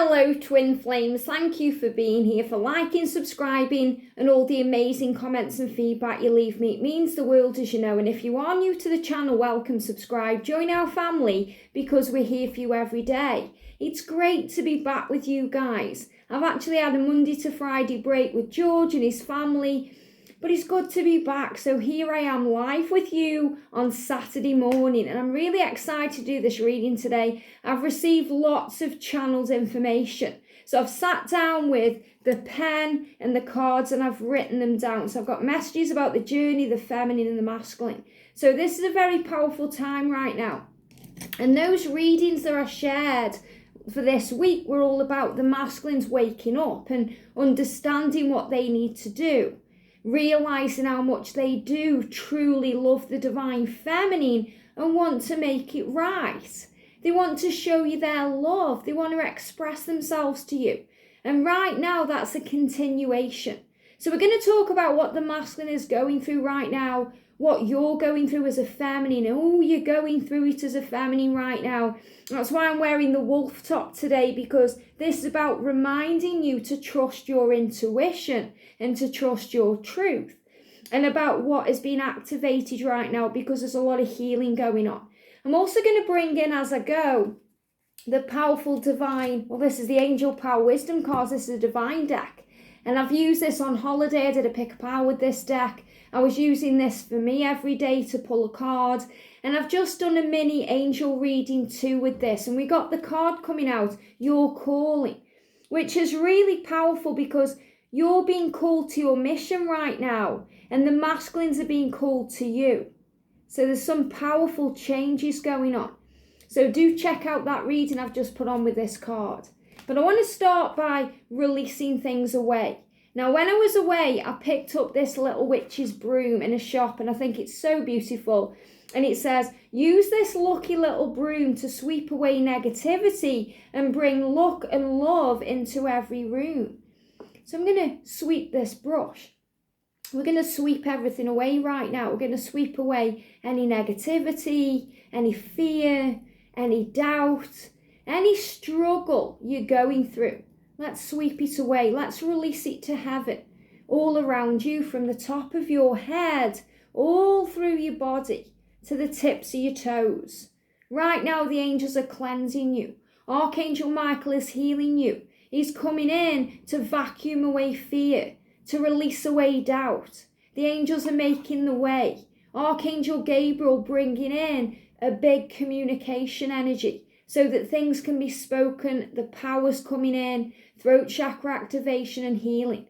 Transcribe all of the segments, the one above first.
Hello twin flames, thank you for being here, for liking, subscribing and all the amazing comments and feedback you leave me. It means the world, as you know, and if you are new to the channel, welcome, subscribe, join our family because we're here for you every day. It's great to be back with you guys. I've actually had a Monday to Friday break with George and his family, but it's good to be back. So here I am live with you on Saturday morning, and I'm really excited to do this reading today. I've received lots of channeled information. So I've sat down with the pen and the cards and I've written them down. So I've got messages about the journey, the feminine and the masculine. So this is a very powerful time right now. And those readings that are shared for this week were all about the masculines waking up and understanding what they need to do, realizing how much they do truly love the divine feminine and want to make it right. They want to show you their love. They want to express themselves to you. And right now, that's a continuation. So we're going to talk about what the masculine is going through right now, what you're going through as a feminine. Oh, you're going through it as a feminine right now. That's why I'm wearing the wolf top today, because this is about reminding you to trust your intuition and to trust your truth, and about what is being activated right now, because there's a lot of healing going on. I'm also going to bring in, as I go, the powerful divine, well, this is the Angel Power Wisdom cards. This is a divine deck. And I've used this on holiday. I did a pick a power with this deck. I was using this for me every day to pull a card. And I've just done a mini angel reading too with this. And we got the card coming out, Your Calling, which is really powerful because you're being called to your mission right now. And the masculines are being called to you. So there's some powerful changes going on. So do check out that reading I've just put on with this card. But I want to start by releasing things away. Now, when I was away, I picked up this little witch's broom in a shop, and I think it's so beautiful. And it says, use this lucky little broom to sweep away negativity and bring luck and love into every room. So I'm going to sweep this brush. We're going to sweep everything away right now. We're going to sweep away any negativity, any fear, any doubt, any struggle you're going through. Let's sweep it away. Let's release it to heaven, all around you, from the top of your head, all through your body, to the tips of your toes. Right now, the angels are cleansing you. Archangel Michael is healing you. He's coming in to vacuum away fear, to release away doubt. The angels are making the way. Archangel Gabriel bringing in a big communication energy so that things can be spoken. The power's coming in, throat chakra activation and healing.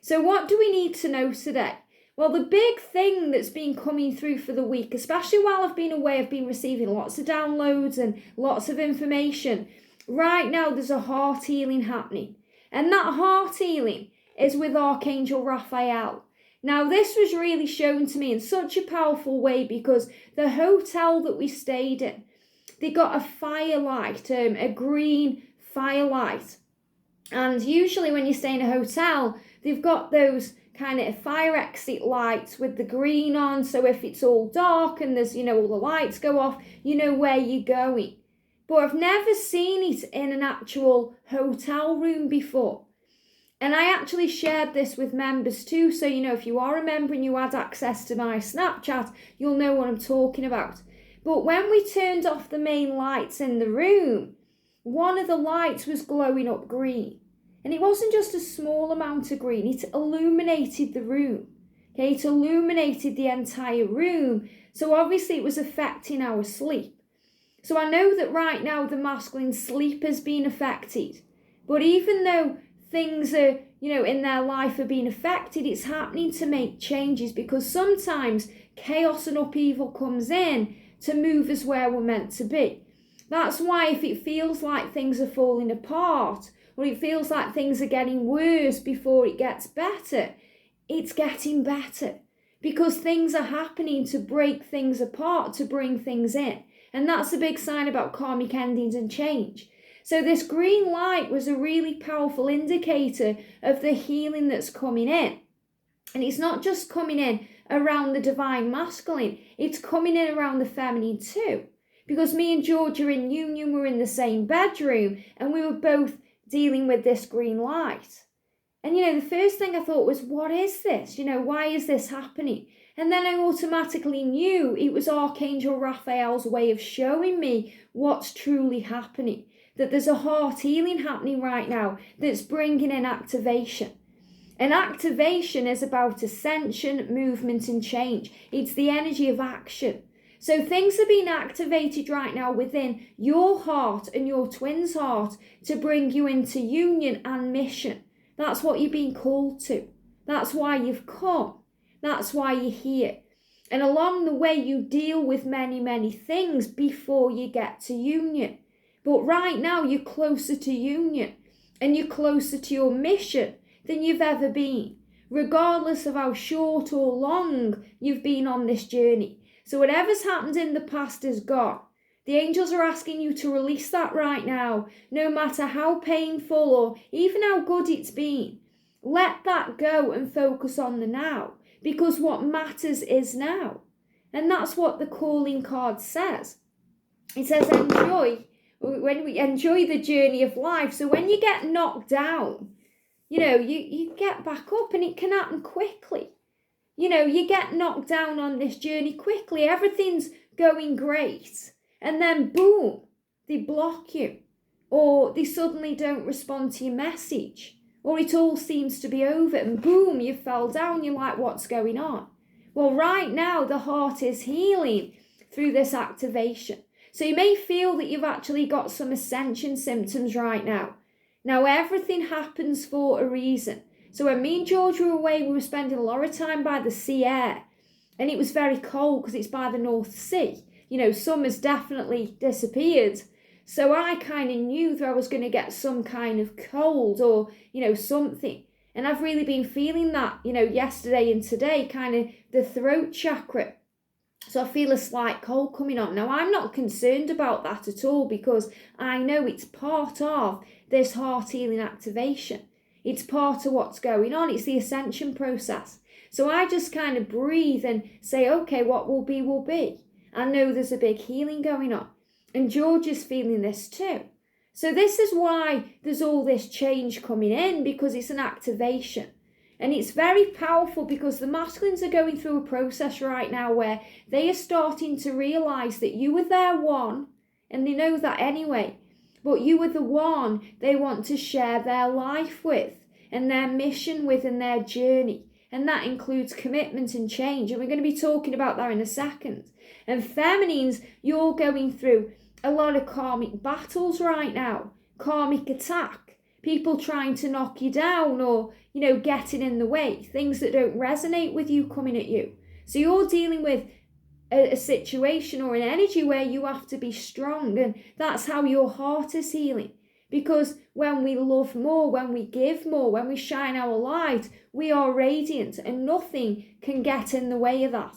So what do we need to know today? Well, the big thing that's been coming through for the week, especially while I've been away, I've been receiving lots of downloads and lots of information. Right now, there's a heart healing happening. And that heart healing is with Archangel Raphael. Now, this was really shown to me in such a powerful way because the hotel that we stayed in, they got a firelight, a green firelight. And usually when you stay in a hotel, they've got those kind of fire exit lights with the green on. So if it's all dark and there's, all the lights go off, you know where you're going. But I've never seen it in an actual hotel room before. And I actually shared this with members too. So, if you are a member and you had access to my Snapchat, you'll know what I'm talking about. But when we turned off the main lights in the room, one of the lights was glowing up green. And it wasn't just a small amount of green, it illuminated the room. Okay, it illuminated the entire room. So obviously it was affecting our sleep. So I know that right now the masculine sleep has been affected. But even though things are, in their life are being affected, it's happening to make changes, because sometimes chaos and upheaval comes in to move us where we're meant to be. That's why if it feels like things are falling apart, or it feels like things are getting worse before it gets better, it's getting better, because things are happening to break things apart, to bring things in. And that's a big sign about karmic endings and change. So this green light was a really powerful indicator of the healing that's coming in. And it's not just coming in around the divine masculine, it's coming in around the feminine too. Because me and George are in union, we're in the same bedroom, and we were both dealing with this green light. And, the first thing I thought was, what is this? Why is this happening? And then I automatically knew it was Archangel Raphael's way of showing me what's truly happening. That there's a heart healing happening right now that's bringing in activation. And activation is about ascension, movement, and change. It's the energy of action. So things are being activated right now within your heart and your twin's heart to bring you into union and mission. That's what you're being called to. That's why you've come. That's why you're here. And along the way, you deal with many, many things before you get to union. But right now, you're closer to union and you're closer to your mission than you've ever been, regardless of how short or long you've been on this journey. So whatever's happened in the past is gone. The angels are asking you to release that right now, no matter how painful or even how good it's been. Let that go and focus on the now, because what matters is now. And that's what the calling card says. It says enjoy the journey of life. So when you get knocked down, you get back up, and it can happen quickly. You get knocked down on this journey quickly. Everything's going great. And then boom, they block you. Or they suddenly don't respond to your message. Or it all seems to be over. And boom, you fell down. You're like, what's going on? Well, right now, the heart is healing through this activation. So you may feel that you've actually got some ascension symptoms right now. Now, everything happens for a reason. So when me and George were away, we were spending a lot of time by the sea air. And it was very cold because it's by the North Sea. Summer's definitely disappeared. So I kind of knew that I was going to get some kind of cold or, something. And I've really been feeling that, yesterday and today, kind of the throat chakra. So I feel a slight cold coming on. Now, I'm not concerned about that at all because I know it's part of this heart healing activation. It's part of what's going on. It's the ascension process. So I just kind of breathe and say, okay, what will be, will be. I know there's a big healing going on. And George is feeling this too. So this is why there's all this change coming in, because it's an activation. And it's very powerful because the masculines are going through a process right now where they are starting to realise that you were their one, and they know that anyway, but you were the one they want to share their life with and their mission with and their journey. And that includes commitment and change. And we're going to be talking about that in a second. And feminines, you're going through a lot of karmic battles right now. Karmic attack. People trying to knock you down or, getting in the way. Things that don't resonate with you coming at you. So you're dealing with a situation or an energy where you have to be strong. And that's how your heart is healing. Because when we love more, when we give more, when we shine our light, we are radiant and nothing can get in the way of that.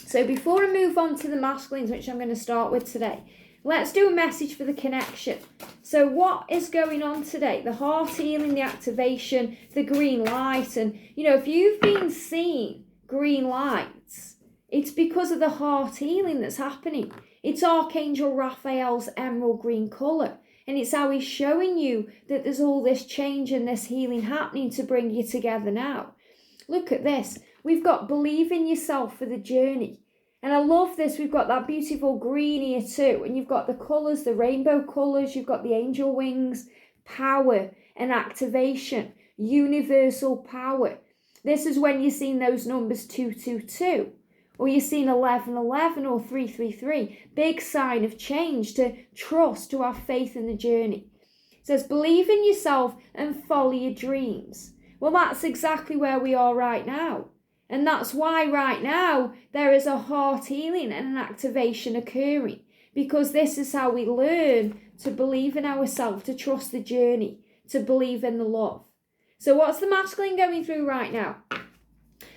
So before I move on to the masculines, which I'm going to start with today, let's do a message for the connection. So what is going on today? The heart healing, the activation, the green light. And, if you've been seeing green lights, it's because of the heart healing that's happening. It's Archangel Raphael's emerald green colour. And it's how he's showing you that there's all this change and this healing happening to bring you together now. Look at this. We've got believe in yourself for the journey. And I love this. We've got that beautiful green here too. And you've got the colours, the rainbow colours. You've got the angel wings, power and activation, universal power. This is when you're seeing those numbers 222. Or you're seeing 1111 or 333. Big sign of change, to trust, to have faith in the journey. It says, believe in yourself and follow your dreams. Well, that's exactly where we are right now. And that's why right now there is a heart healing and an activation occurring. Because this is how we learn to believe in ourselves, to trust the journey, to believe in the love. So what's the masculine going through right now?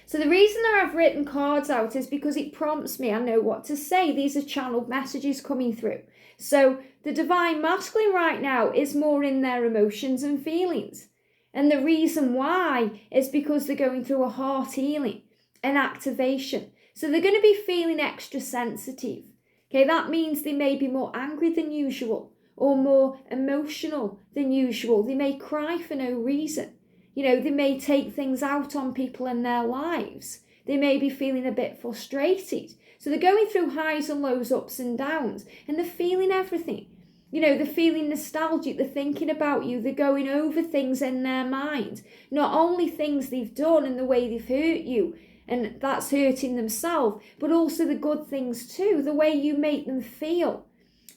So the reason that I've written cards out is because it prompts me. I know what to say. These are channeled messages coming through. So the divine masculine right now is more in their emotions and feelings. And the reason why is because they're going through a heart healing, an activation. So they're going to be feeling extra sensitive. Okay, that means they may be more angry than usual. or more emotional than usual. They may cry for no reason. They may take things out on people in their lives. They may be feeling a bit frustrated. So they're going through highs and lows, ups and downs, and they're feeling everything. They're feeling nostalgic, they're thinking about you, they're going over things in their mind. Not only things they've done and the way they've hurt you, and that's hurting themselves, but also the good things too, the way you make them feel,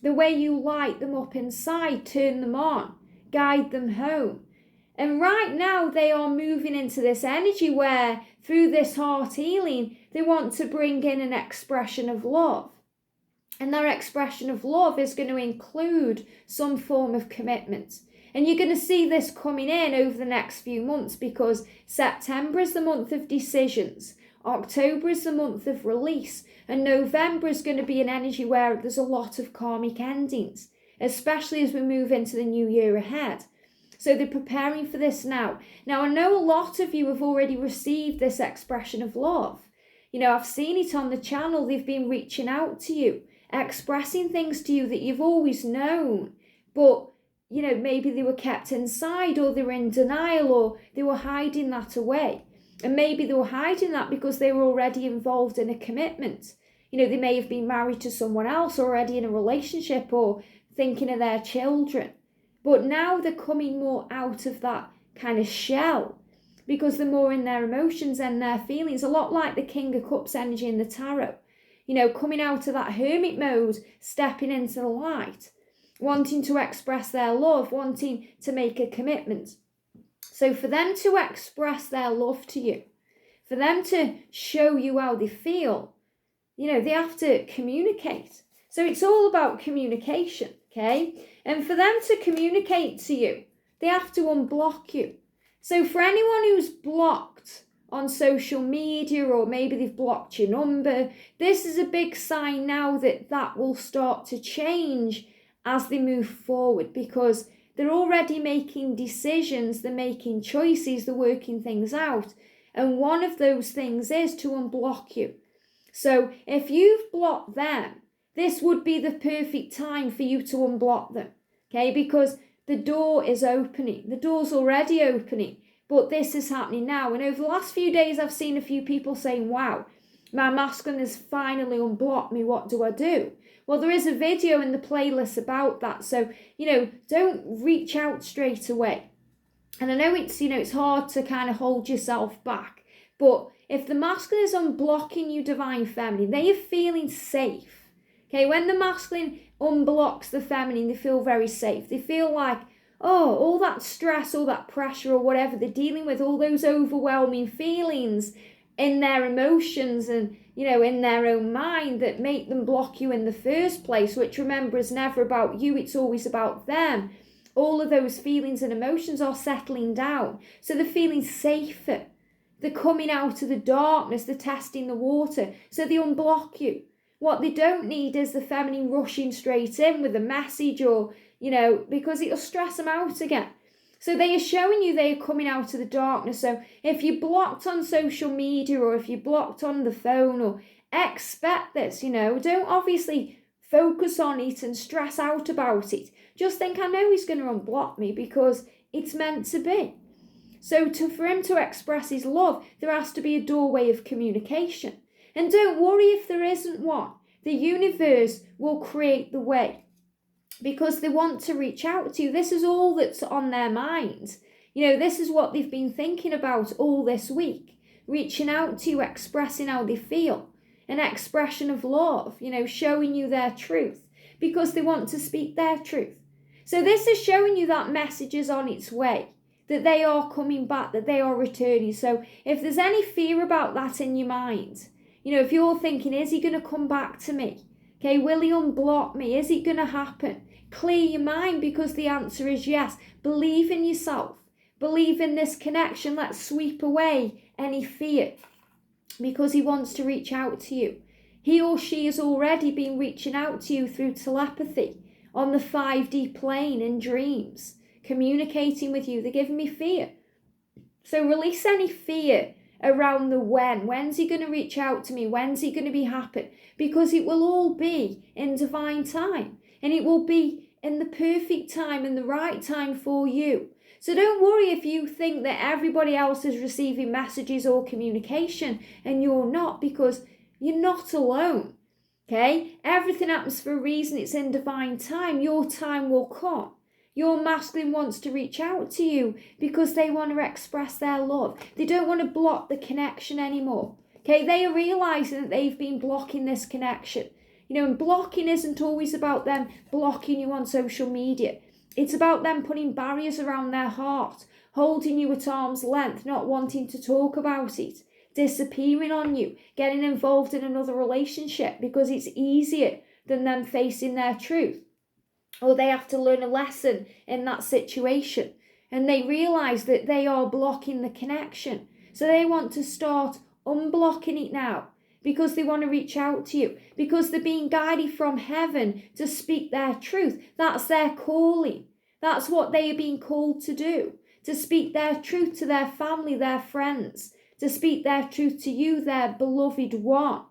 the way you light them up inside, turn them on, guide them home. And right now they are moving into this energy where through this heart healing, they want to bring in an expression of love. And their expression of love is going to include some form of commitment. And you're going to see this coming in over the next few months, because September is the month of decisions, October is the month of release, and November is going to be an energy where there's a lot of karmic endings, especially as we move into the new year ahead. So they're preparing for this now. Now, I know a lot of you have already received this expression of love. I've seen it on the channel. They've been reaching out to you, expressing things to you that you've always known, but maybe they were kept inside, or they were in denial, or they were hiding that away. And maybe they were hiding that because they were already involved in a commitment. They may have been married to someone else, already in a relationship, or thinking of their children. But now they're coming more out of that kind of shell, because they're more in their emotions and their feelings, a lot like the King of Cups energy in the tarot. Coming out of that hermit mode, stepping into the light, wanting to express their love, wanting to make a commitment. So for them to express their love to you, for them to show you how they feel, they have to communicate. So it's all about communication, okay? And for them to communicate to you, they have to unblock you. So for anyone who's blocked on social media, or maybe they've blocked your number, this is a big sign now that will start to change as they move forward, because they're already making decisions, they're making choices, they're working things out. And one of those things is to unblock you. So if you've blocked them, this would be the perfect time for you to unblock them, okay? Because the door is opening. The door's already opening, but this is happening now. And over the last few days, I've seen a few people saying, wow, my masculine has finally unblocked me. What do I do? Well, there is a video in the playlist about that. So, don't reach out straight away. And I know it's hard to kind of hold yourself back. But if the masculine is unblocking you, divine feminine, they are feeling safe. Okay, when the masculine unblocks the feminine, they feel very safe. They feel like, all that stress, all that pressure, or whatever they're dealing with, all those overwhelming feelings in their emotions and, in their own mind that make them block you in the first place, which, remember, is never about you, it's always about them. All of those feelings and emotions are settling down. So they're feeling safer. They're coming out of the darkness, they're testing the water, so they unblock you. What they don't need is the feminine rushing straight in with a message, or, because it'll stress them out again. So they are showing you they are coming out of the darkness. So if you're blocked on social media, or if you're blocked on the phone, or expect this, don't obviously focus on it and stress out about it. Just think, I know he's going to unblock me because it's meant to be. So for him to express his love, there has to be a doorway of communication. And don't worry if there isn't one. The universe will create the way, because they want to reach out to you. This is all that's on their minds. This is what they've been thinking about all this week. Reaching out to you, expressing how they feel. An expression of love, showing you their truth, because they want to speak their truth. So this is showing you that message is on its way, that they are coming back, that they are returning. So if there's any fear about that in your mind, if you're thinking, is he going to come back to me? Okay, will he unblock me? Is it going to happen? Clear your mind, because the answer is yes. Believe in yourself. Believe in this connection. Let's sweep away any fear, because he wants to reach out to you. He or she has already been reaching out to you through telepathy on the 5D plane in dreams, communicating with you. They're giving me fear. So release any fear around the when. When's he going to reach out to me? When's he going to be happy? Because it will all be in divine time, and it will be in the perfect time and the right time for you. So don't worry if you think that everybody else is receiving messages or communication and you're not, because you're not alone. Okay? Everything happens for a reason. It's in divine time. Your time will come. Your masculine wants to reach out to you because they want to express their love. They don't want to block the connection anymore. Okay? They are realizing that they've been blocking this connection. And blocking isn't always about them blocking you on social media. It's about them putting barriers around their heart, holding you at arm's length, not wanting to talk about it, disappearing on you, getting involved in another relationship because it's easier than them facing their truth. Or they have to learn a lesson in that situation. And they realise that they are blocking the connection. So they want to start unblocking it now, because they want to reach out to you, because they're being guided from heaven to speak their truth. That's their calling. That's what they are being called to do, to speak their truth to their family, their friends, to speak their truth to you, their beloved one.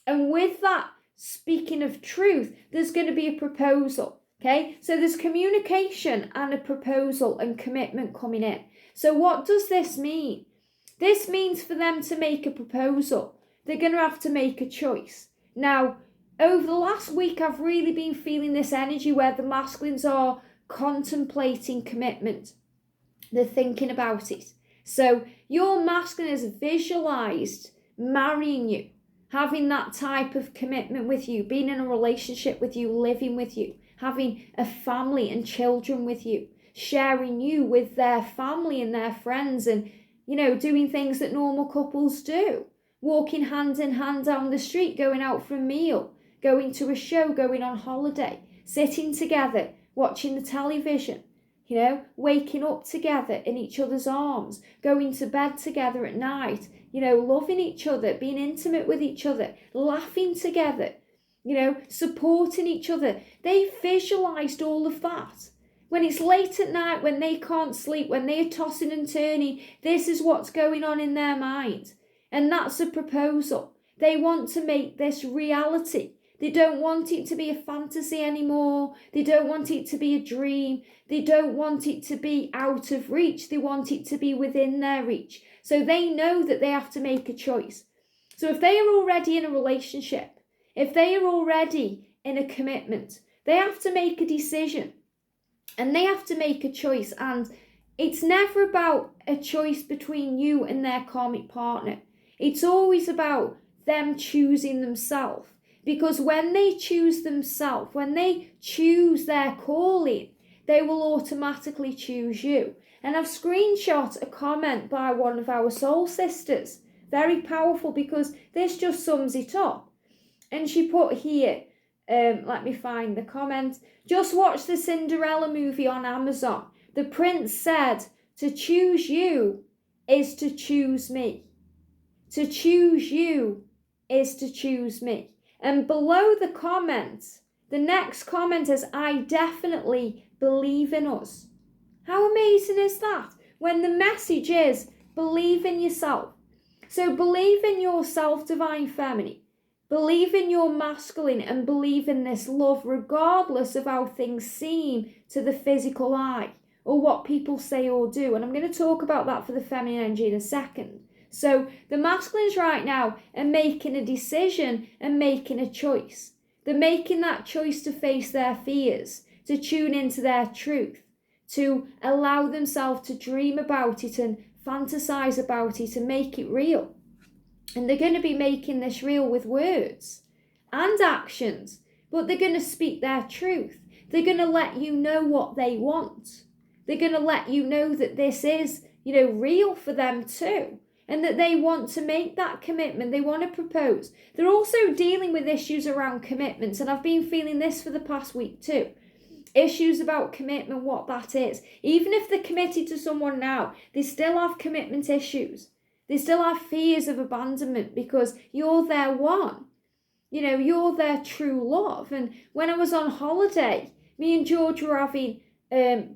And with that speaking of truth, there's going to be a proposal. Okay, so there's communication and a proposal and commitment coming in. So what does this mean? This means for them to make a proposal, they're going to have to make a choice. Now, over the last week, I've really been feeling this energy where the masculines are contemplating commitment. They're thinking about it. So your masculine has visualized marrying you, having that type of commitment with you, being in a relationship with you, living with you, having a family and children with you, sharing you with their family and their friends, and, doing things that normal couples do. Walking hand in hand down the street, going out for a meal, going to a show, going on holiday, sitting together, watching the television, waking up together in each other's arms, going to bed together at night, loving each other, being intimate with each other, laughing together, supporting each other. They visualized all of that. When it's late at night, when they can't sleep, when they're tossing and turning, this is what's going on in their mind. And that's a proposal. They want to make this reality. They don't want it to be a fantasy anymore. They don't want it to be a dream. They don't want it to be out of reach. They want it to be within their reach. So they know that they have to make a choice. So if they are already in a relationship, if they are already in a commitment, they have to make a decision. And they have to make a choice. And it's never about a choice between you and their karmic partner. It's always about them choosing themselves. Because when they choose themselves, when they choose their calling, they will automatically choose you. And I've screenshot a comment by one of our soul sisters. Very powerful, because this just sums it up. And she put here, let me find the comment. Just watch the Cinderella movie on Amazon. The prince said, to choose you is to choose me. To choose you is to choose me. And below the comment, the next comment is, I definitely believe in us. How amazing is that? When the message is, believe in yourself. So believe in yourself, divine feminine. Believe in your masculine and believe in this love, regardless of how things seem to the physical eye or what people say or do. And I'm going to talk about that for the feminine energy in a second. So the masculines right now are making a decision and making a choice. They're making that choice to face their fears, to tune into their truth, to allow themselves to dream about it and fantasize about it and make it real. And they're going to be making this real with words and actions, but they're going to speak their truth. They're going to let you know what they want. They're going to let you know that this is, real for them too. And that they want to make that commitment. They want to propose. They're also dealing with issues around commitments. And I've been feeling this for the past week too. Issues about commitment, what that is. Even if they're committed to someone now, they still have commitment issues. They still have fears of abandonment because you're their one. You're their true love. And when I was on holiday, me and George were having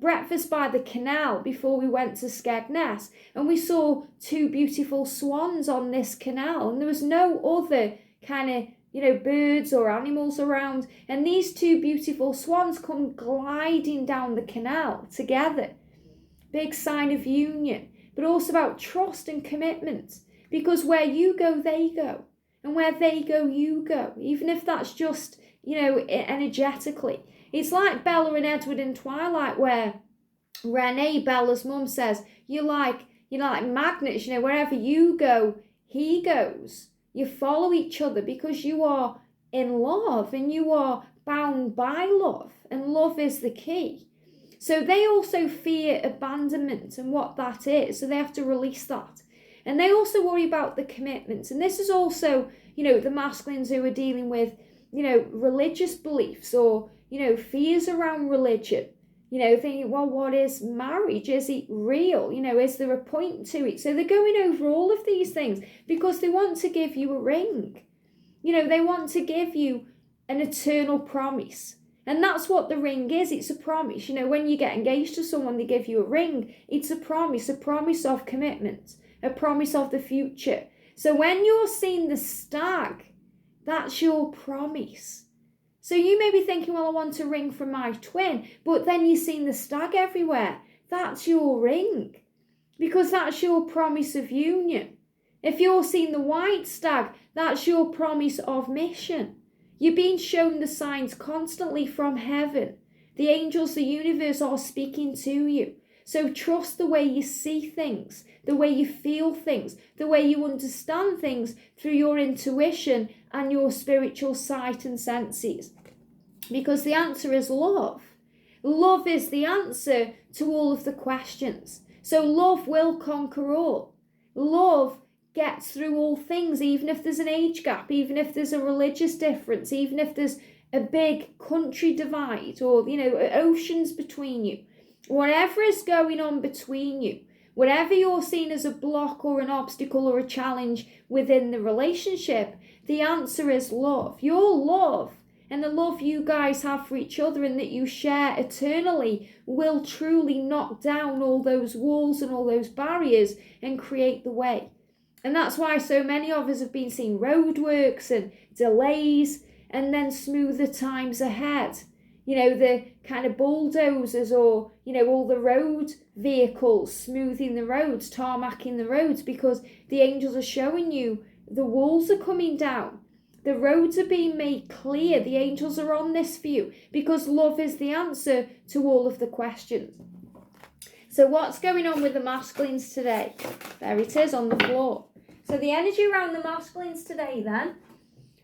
breakfast by the canal before we went to Skegness, and we saw two beautiful swans on this canal, and there was no other kind of birds or animals around. And these two beautiful swans come gliding down the canal together. Big sign of union, but also about trust and commitment. Because where you go, they go. And where they go, you go. Even if that's just, energetically. It's like Bella and Edward in Twilight, where Renee, Bella's mum, says, you're like magnets, wherever you go, he goes. You follow each other because you are in love and you are bound by love, and love is the key. So they also fear abandonment and what that is, so they have to release that. And they also worry about the commitments. And this is also, the masculines who are dealing with, religious beliefs or, fears around religion. Thinking, well, what is marriage? Is it real? Is there a point to it? So they're going over all of these things because they want to give you a ring. They want to give you an eternal promise. And that's what the ring is. It's a promise. When you get engaged to someone, they give you a ring. It's a promise of commitment, a promise of the future. So when you're seeing the stag, that's your promise. So you may be thinking, well, I want a ring from my twin, but then you're seeing the stag everywhere. That's your ring, because that's your promise of union. If you're seeing the white stag, that's your promise of mission. You're being shown the signs constantly from heaven. The angels, the universe are speaking to you. So trust the way you see things, the way you feel things, the way you understand things through your intuition and your spiritual sight and senses. Because the answer is love. Love is the answer to all of the questions. So love will conquer all. Love gets through all things, even if there's an age gap, even if there's a religious difference, even if there's a big country divide or, oceans between you. Whatever is going on between you, whatever you're seeing as a block or an obstacle or a challenge within the relationship, the answer is love. Your love and the love you guys have for each other and that you share eternally will truly knock down all those walls and all those barriers and create the way. And that's why so many of us have been seeing roadworks and delays and then smoother times ahead. The kind of bulldozers or, all the road vehicles smoothing the roads, tarmacking the roads, because the angels are showing you the walls are coming down. The roads are being made clear. The angels are on this for you because love is the answer to all of the questions. So what's going on with the masculines today? There it is on the floor. So the energy around the masculines today then,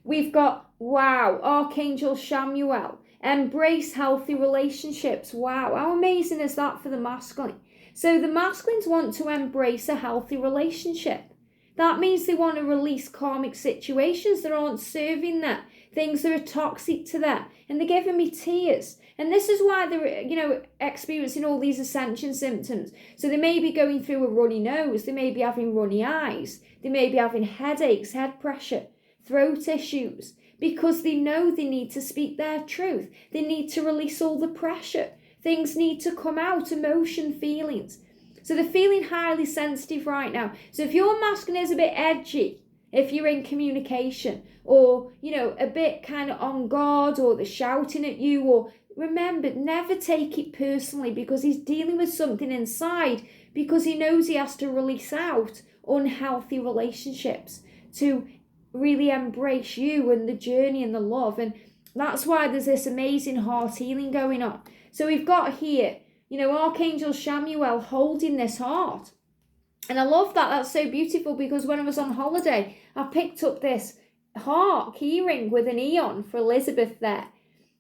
we've got, wow, Archangel Chamuel. Embrace healthy relationships. Wow, how amazing is that for the masculine? So the masculines want to embrace a healthy relationship. That means they want to release karmic situations that aren't serving them, things that are toxic to them, and they're giving me tears. And this is why they're, experiencing all these ascension symptoms. So they may be going through a runny nose, they may be having runny eyes, they may be having headaches, head pressure, throat issues, because they know they need to speak their truth. They need to release all the pressure. Things need to come out, emotion, feelings. So they're feeling highly sensitive right now. So if your masculine is a bit edgy, if you're in communication, or, a bit kind of on guard, or they're shouting at you, or remember, never take it personally, because he's dealing with something inside, because he knows he has to release out unhealthy relationships to really embrace you and the journey and the love. And that's why there's this amazing heart healing going on. So we've got here, Archangel Chamuel holding this heart. And I love that. That's so beautiful, because when I was on holiday, I picked up this heart keyring with an E on for Elizabeth there.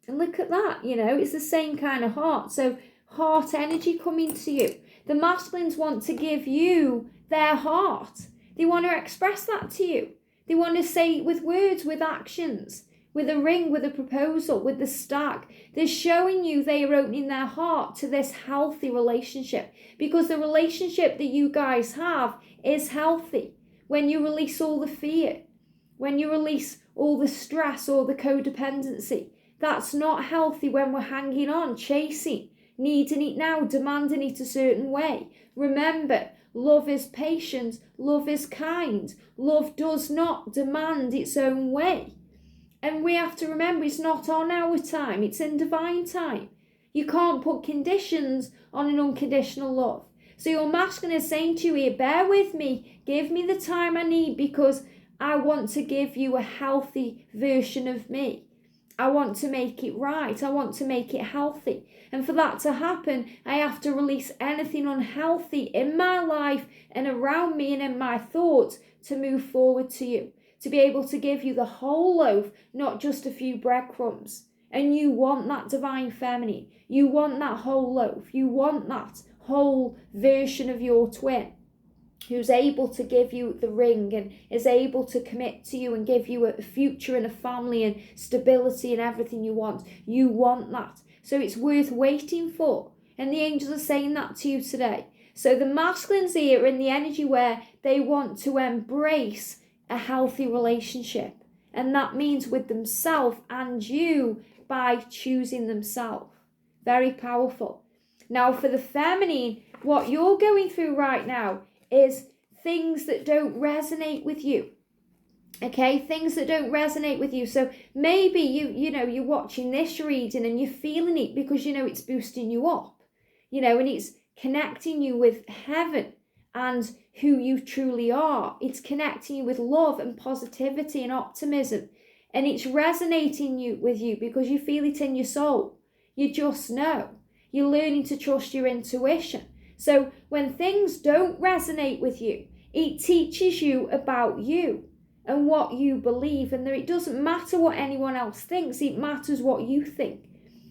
And look at that, it's the same kind of heart. So heart energy coming to you. The masculines want to give you their heart. They want to express that to you. They want to say it with words, with actions, with a ring, with a proposal, with the stag. They're showing you they are opening their heart to this healthy relationship, because the relationship that you guys have is healthy. When you release all the fear, when you release all the stress or the codependency, that's not healthy when we're hanging on, chasing, needing it now, demanding it a certain way. Remember, love is patient, love is kind, love does not demand its own way. And we have to remember it's not on our time, it's in divine time. You can't put conditions on an unconditional love. So your masculine is saying to you here, bear with me, give me the time I need, because I want to give you a healthy version of me. I want to make it right. I want to make it healthy. And for that to happen, I have to release anything unhealthy in my life and around me and in my thoughts to move forward to you, to be able to give you the whole loaf, not just a few breadcrumbs. And you want that divine feminine. You want that whole loaf. You want that whole version of your twin who's able to give you the ring and is able to commit to you and give you a future and a family and stability and everything you want. You want that. So it's worth waiting for. And the angels are saying that to you today. So the masculines here are in the energy where they want to embrace a healthy relationship. And that means with themselves and you by choosing themselves. Very powerful. Now for the feminine, what you're going through right now is things that don't resonate with you. Okay, things that don't resonate with you. So maybe you're watching this reading and you're feeling it because it's boosting you up, and it's connecting you with heaven and who you truly are. It's connecting you with love and positivity and optimism. And it's resonating with you because you feel it in your soul. You just know. You're learning to trust your intuition. So when things don't resonate with you, it teaches you about you and what you believe. And it doesn't matter what anyone else thinks. It matters what you think.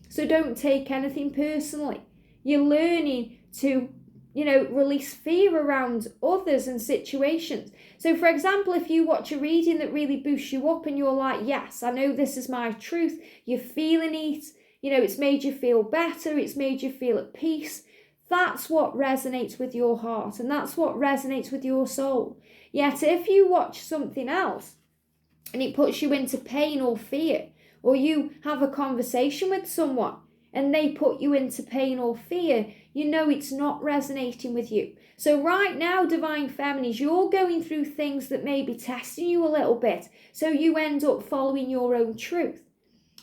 So don't take anything personally. You're learning to, release fear around others and situations. So for example, if you watch a reading that really boosts you up and you're like, yes, I know this is my truth. You're feeling it. It's made you feel better. It's made you feel at peace. That's what resonates with your heart and that's what resonates with your soul. Yet if you watch something else and it puts you into pain or fear, or you have a conversation with someone and they put you into pain or fear, it's not resonating with you. So right now, divine feminines, you're going through things that may be testing you a little bit. So you end up following your own truth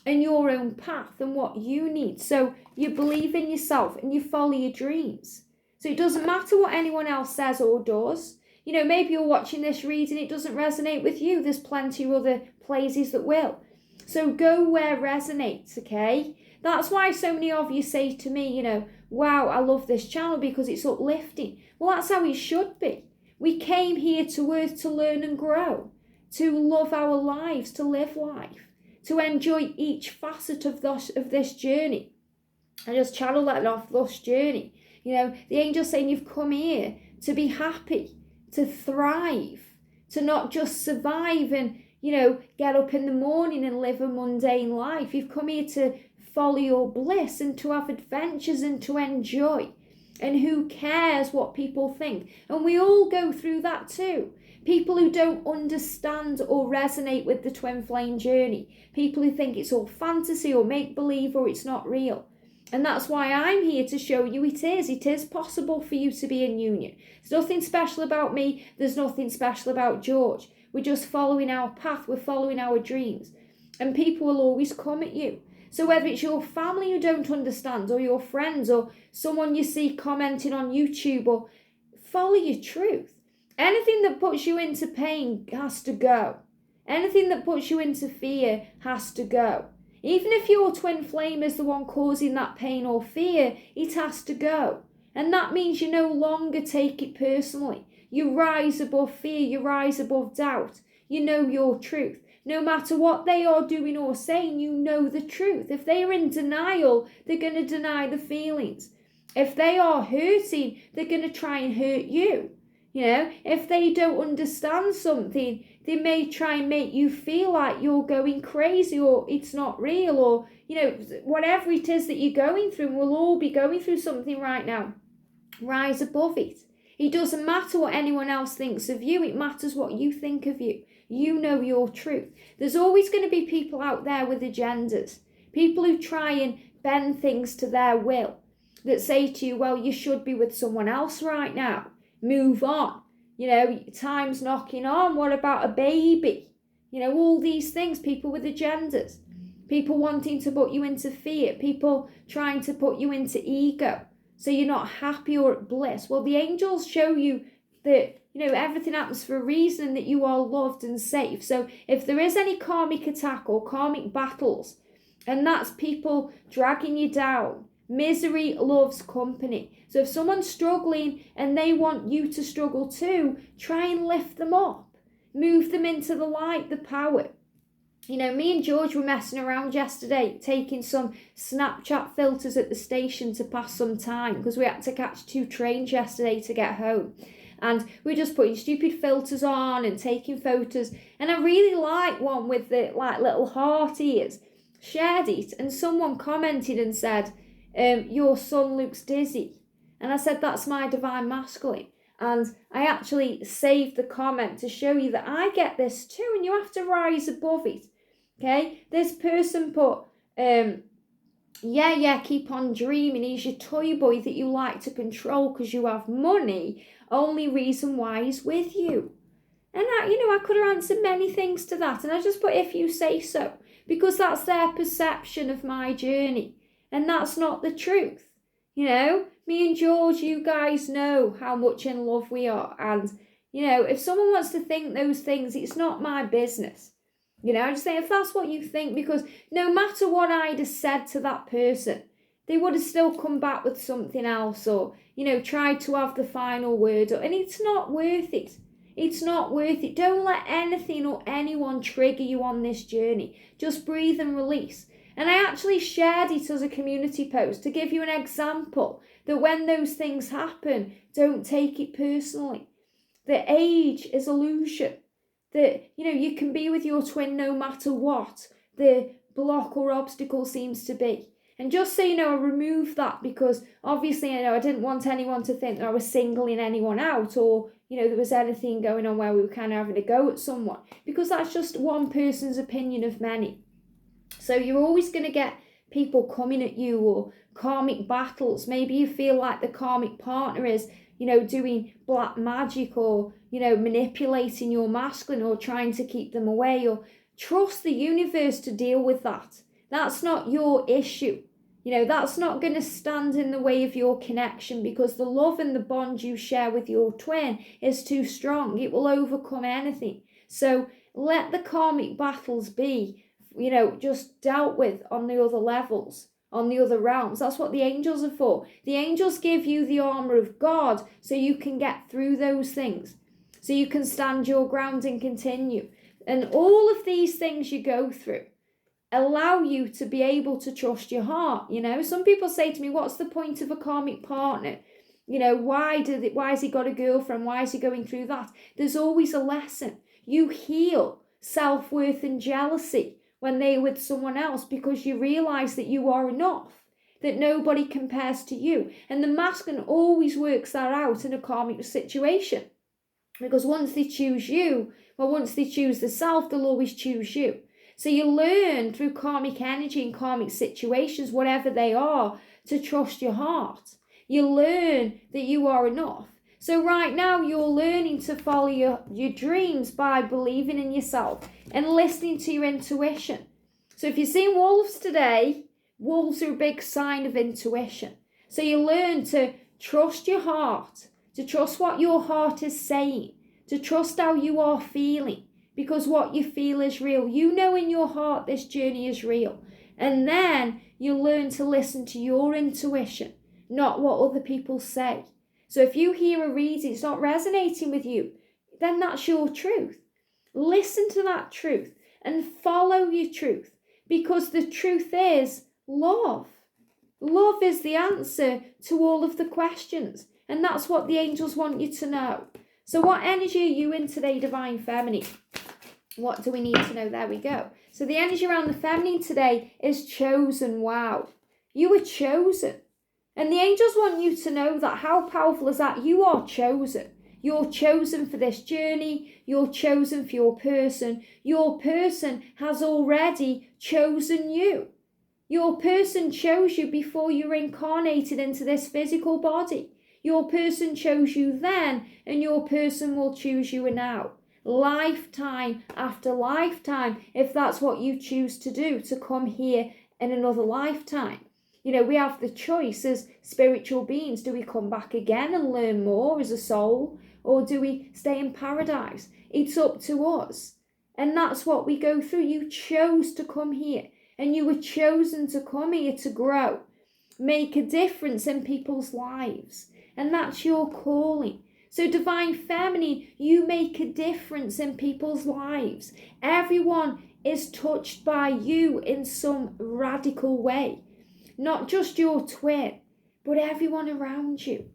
and your own path and what you need. So you believe in yourself and you follow your dreams. So it doesn't matter what anyone else says or does. Maybe you're watching this reading, it doesn't resonate with you. There's plenty of other places that will. So go where resonates, okay? That's why so many of you say to me, wow, I love this channel because it's uplifting. Well, that's how it should be. We came here to earth to learn and grow, to love our lives, to live life, to enjoy each facet of this journey. I just channel that off this journey. The angel's saying you've come here to be happy, to thrive, to not just survive and, get up in the morning and live a mundane life. You've come here to follow your bliss and to have adventures and to enjoy. And who cares what people think? And we all go through that too. People who don't understand or resonate with the twin flame journey. People who think it's all fantasy or make-believe or it's not real. And that's why I'm here to show you it is. It is possible for you to be in union. There's nothing special about me. There's nothing special about George. We're just following our path. We're following our dreams. And people will always come at you. So whether it's your family who don't understand or your friends or someone you see commenting on YouTube, or follow your truth. Anything that puts you into pain has to go. Anything that puts you into fear has to go. Even if your twin flame is the one causing that pain or fear, it has to go. And that means you no longer take it personally. You rise above fear, you rise above doubt. You know your truth. No matter what they are doing or saying, you know the truth. If they are in denial, they're going to deny the feelings. If they are hurting, they're going to try and hurt you. If they don't understand something, they may try and make you feel like you're going crazy or it's not real, or, whatever it is that you're going through. We'll all be going through something right now. Rise above it. It doesn't matter what anyone else thinks of you. It matters what you think of you. You know your truth. There's always going to be people out there with agendas. People who try and bend things to their will. That say to you, well, you should be with someone else right now. Move on. Time's knocking on. What about a baby? all these things, people with agendas, people wanting to put you into fear, people trying to put you into ego, so you're not happy or at bliss. Well, the angels show you that, everything happens for a reason, that you are loved and safe. So if there is any karmic attack or karmic battles, and that's people dragging you down, misery loves company. So if someone's struggling and they want you to struggle too, try and lift them up. Move them into the light, the power. Me and George were messing around yesterday, taking some Snapchat filters at the station to pass some time, because we had to catch 2 trains yesterday to get home. And we're just putting stupid filters on and taking photos. And I really like one with the little heart ears. Shared it, and someone commented and said, your son looks dizzy. And I said, that's my divine masculine. And I actually saved the comment to show you that I get this too, and you have to rise above it. Okay, this person put, keep on dreaming. He's your toy boy that you like to control because you have money. Only reason why he's with you. And I could have answered many things to that. And I just put, if you say so, because that's their perception of my journey. And that's not the truth. Me and George, you guys know how much in love we are. And, if someone wants to think those things, it's not my business. I just say, if that's what you think, because no matter what I'd have said to that person, they would have still come back with something else, or, tried to have the final word. And it's not worth it. It's not worth it. Don't let anything or anyone trigger you on this journey. Just breathe and release. And I actually shared it as a community post to give you an example that when those things happen, don't take it personally. That age is illusion. That, you can be with your twin no matter what the block or obstacle seems to be. And just so you know, I removed that because obviously I didn't want anyone to think that I was singling anyone out, or, there was anything going on where we were kind of having a go at someone, because that's just one person's opinion of many. So you're always going to get people coming at you, or karmic battles. Maybe you feel like the karmic partner is, doing black magic, or, manipulating your masculine, or trying to keep them away, or trust the universe to deal with that. That's not your issue. That's not going to stand in the way of your connection, because the love and the bond you share with your twin is too strong. It will overcome anything. So let the karmic battles be, just dealt with on the other levels, on the other realms. That's what the angels are for. The angels give you the armor of God so you can get through those things, so you can stand your ground and continue. And all of these things you go through allow you to be able to trust your heart. Some people say to me, what's the point of a karmic partner? Why has he got a girlfriend? Why is he going through that? There's always a lesson. You heal self-worth and jealousy when they're with someone else, because you realize that you are enough, that nobody compares to you. And the masculine always works that out in a karmic situation, because once they choose you, once they choose the self, they'll always choose you. So you learn through karmic energy and karmic situations, whatever they are, to trust your heart. You learn that you are enough. So right now you're learning to follow your dreams by believing in yourself and listening to your intuition. So if you're seeing wolves today, wolves are a big sign of intuition. So you learn to trust your heart, to trust what your heart is saying, to trust how you are feeling. Because what you feel is real. In your heart this journey is real. And then you learn to listen to your intuition, not what other people say. So if you hear a reading, it's not resonating with you, then that's your truth. Listen to that truth and follow your truth, because the truth is love. Love is the answer to all of the questions. And that's what the angels want you to know. So what energy are you in today, Divine Feminine? What do we need to know? There we go. So the energy around the feminine today is chosen. Wow. You were chosen. And the angels want you to know that. How powerful is that? You are chosen. You're chosen for this journey. You're chosen for your person. Your person has already chosen you. Your person chose you before you were incarnated into this physical body. Your person chose you then, and your person will choose you now. lifetime after lifetime, if that's what you choose to do, to come here in another lifetime. We have the choice as spiritual beings. Do we come back again and learn more as a soul, or do we stay in paradise? It's up to us. And that's what we go through. You chose to come here, and you were chosen to come here to grow, make a difference in people's lives. And that's your calling. So Divine Feminine, you make a difference in people's lives. Everyone is touched by you in some radical way. Not just your twin, but everyone around you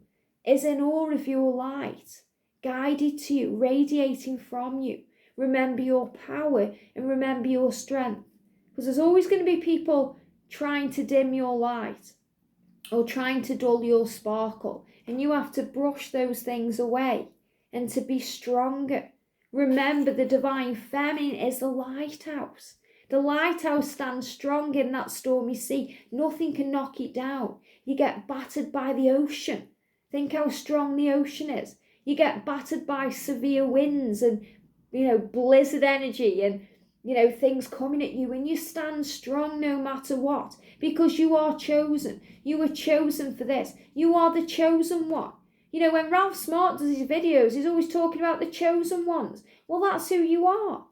is in awe of your light, guided to you, radiating from you. Remember your power and remember your strength. Because there's always going to be people trying to dim your light or trying to dull your sparkle. And you have to brush those things away and to be stronger. Remember, the Divine Feminine is the lighthouse. The lighthouse stands strong in that stormy sea. Nothing can knock it down. You get battered by the ocean. Think how strong the ocean is. You get battered by severe winds and, blizzard energy and, things coming at you, and you stand strong no matter what, because you are chosen. You were chosen for this. You are the chosen one. When Ralph Smart does his videos, he's always talking about the chosen ones. Well, that's who you are.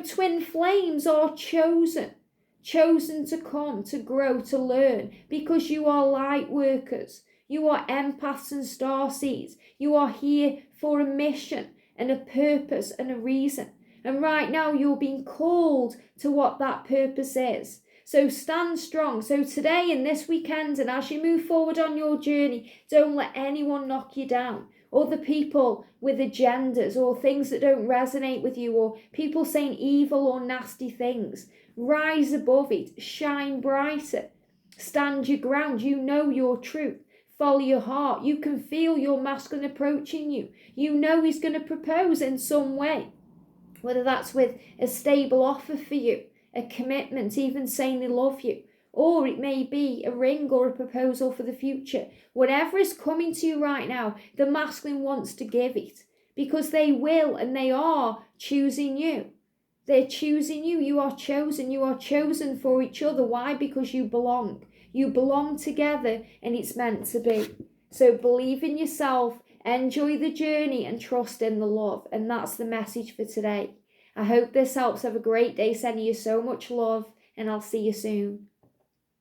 Twin flames are chosen to come, to grow, to learn, because you are light workers. You are empaths and starseeds. You are here for a mission and a purpose and a reason. And right now you're being called to what that purpose is. So stand strong. So today and this weekend, and as you move forward on your journey, don't let anyone knock you down. Other people with agendas or things that don't resonate with you, or people saying evil or nasty things. Rise above it. Shine brighter. Stand your ground. You know your truth. Follow your heart. You can feel your masculine approaching you. You know he's going to propose in some way. Whether that's with a stable offer for you, a commitment, even saying they love you, or it may be a ring or a proposal for the future. Whatever is coming to you right now, the masculine wants to give it, because they will and they are choosing you. They're choosing you. You are chosen. You are chosen for each other. Why? Because you belong. You belong together, and it's meant to be. So believe in yourself, enjoy the journey, and trust in the love. And that's the message for today. I hope this helps. Have a great day. Sending you so much love, and I'll see you soon.